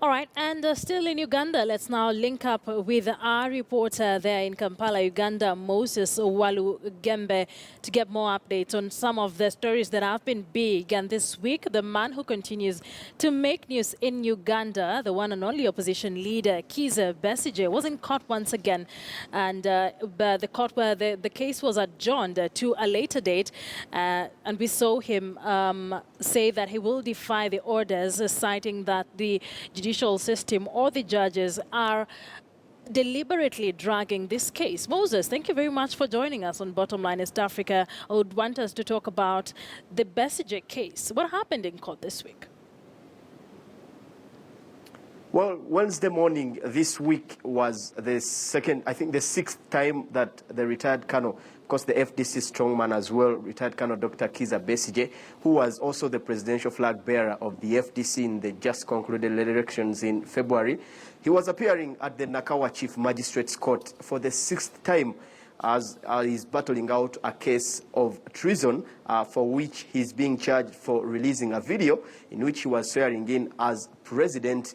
All right, and still in Uganda, let's now link up with our reporter there in Kampala, Uganda, Moses Walugembe, to get more updates on some of the stories that have been big. And this week, the man who continues to make news in Uganda, the one and only opposition leader, Kizza Besigye, was in court once again. And the court where the case was adjourned to a later date. And we saw him say that he will defy the orders, citing that the judicial system or the judges are deliberately dragging this case. Moses, thank you very much for joining us on Bottom Line East Africa. I would want us to talk about the Besigye case. What happened in court this week? Well, Wednesday morning this week was the sixth time that the retired colonel, of course the FDC strongman as well, retired Colonel Dr. Kizza Besigye, who was also the presidential flag bearer of the FDC in the just concluded elections in February. He was appearing at the Nakawa Chief Magistrates Court for the sixth time as he's battling out a case of treason for which he's being charged for releasing a video in which he was swearing in as president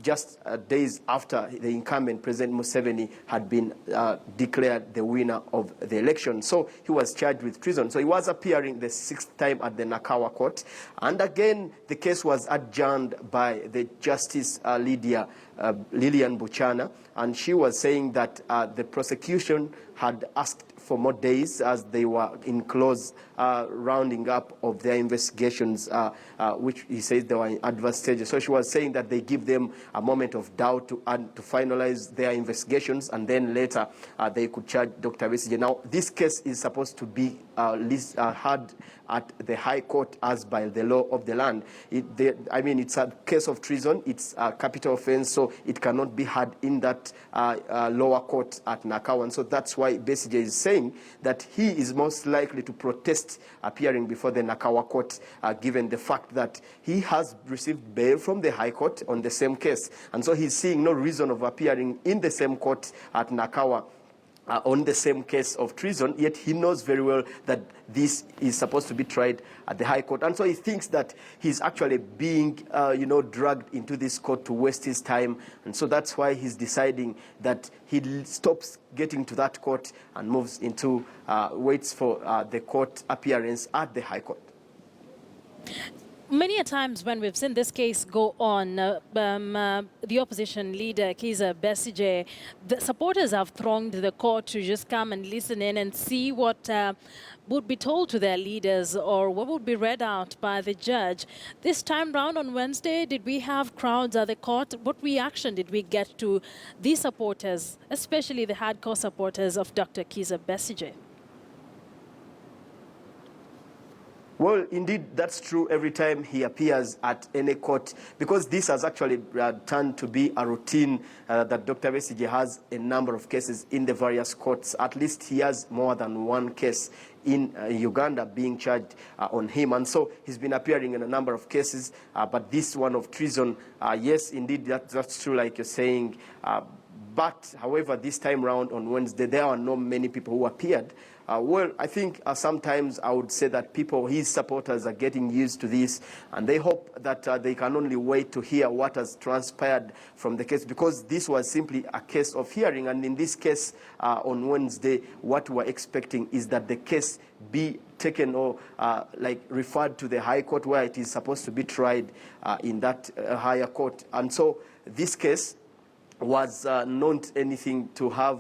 just days after the incumbent President Museveni had been declared the winner of the election. So he was charged with treason. So he was appearing the sixth time at the Nakawa court. And again, the case was adjourned by the Justice Lillian Buchana, and she was saying that the prosecution had asked for more days as they were in close rounding up of their investigations, which he says they were in advanced stages. So she was saying that they give them a moment of doubt to finalize their investigations, and then later they could charge Dr. Besigye. Now, this case is supposed to be heard at the High Court as by the law of the land. It's a case of treason. It's a capital offense, so it cannot be heard in that lower court at Nakawa. And so that's why Besigye is saying that he is most likely to protest appearing before the Nakawa court, given the fact that he has received bail from the High Court on the same case. And so he's seeing no reason of appearing in the same court at Nakawa on the same case of treason, yet he knows very well that this is supposed to be tried at the High Court. And so he thinks that he's actually being, dragged into this court to waste his time. And so that's why he's deciding that he stops getting to that court and moves into, waits for the court appearance at the High Court. Many a times when we've seen this case go on, the opposition leader, Kizza Besigye, the supporters have thronged the court to just come and listen in and see what would be told to their leaders or what would be read out by the judge. This time round on Wednesday, did we have crowds at the court? What reaction did we get to the supporters, especially the hardcore supporters of Dr. Kizza Besigye? Well, indeed, that's true every time he appears at any court, because this has actually turned to be a routine that Dr. Besigye has a number of cases in the various courts. At least he has more than one case in Uganda being charged on him. And so he's been appearing in a number of cases, but this one of treason, yes, indeed, that's true, like you're saying. But, however, this time round on Wednesday, there are not many people who appeared. Well, I think sometimes I would say that his supporters are getting used to this, and they hope that they can only wait to hear what has transpired from the case, because this was simply a case of hearing. And in this case, on Wednesday, what we're expecting is that the case be taken or referred to the High Court, where it is supposed to be tried in that higher court. And so this case was not anything to have,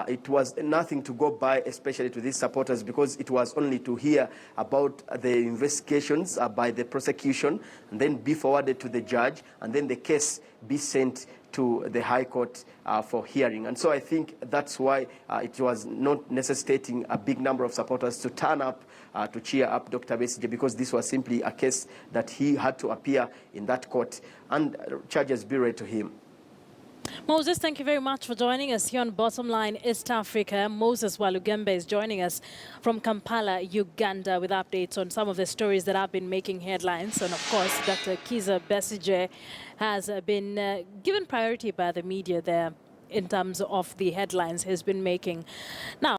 it was nothing to go by, especially to these supporters, because it was only to hear about the investigations by the prosecution and then be forwarded to the judge, and then the case be sent to the High Court for hearing. And so I think that's why it was not necessitating a big number of supporters to turn up to cheer up Dr. Besigye, because this was simply a case that he had to appear in that court and charges be read to him. Moses, thank you very much for joining us here on Bottom Line East Africa. Moses Walugembe is joining us from Kampala, Uganda, with updates on some of the stories that have been making headlines. And of course, Dr. Kizza Besigye has been given priority by the media there in terms of the headlines he's been making. Now,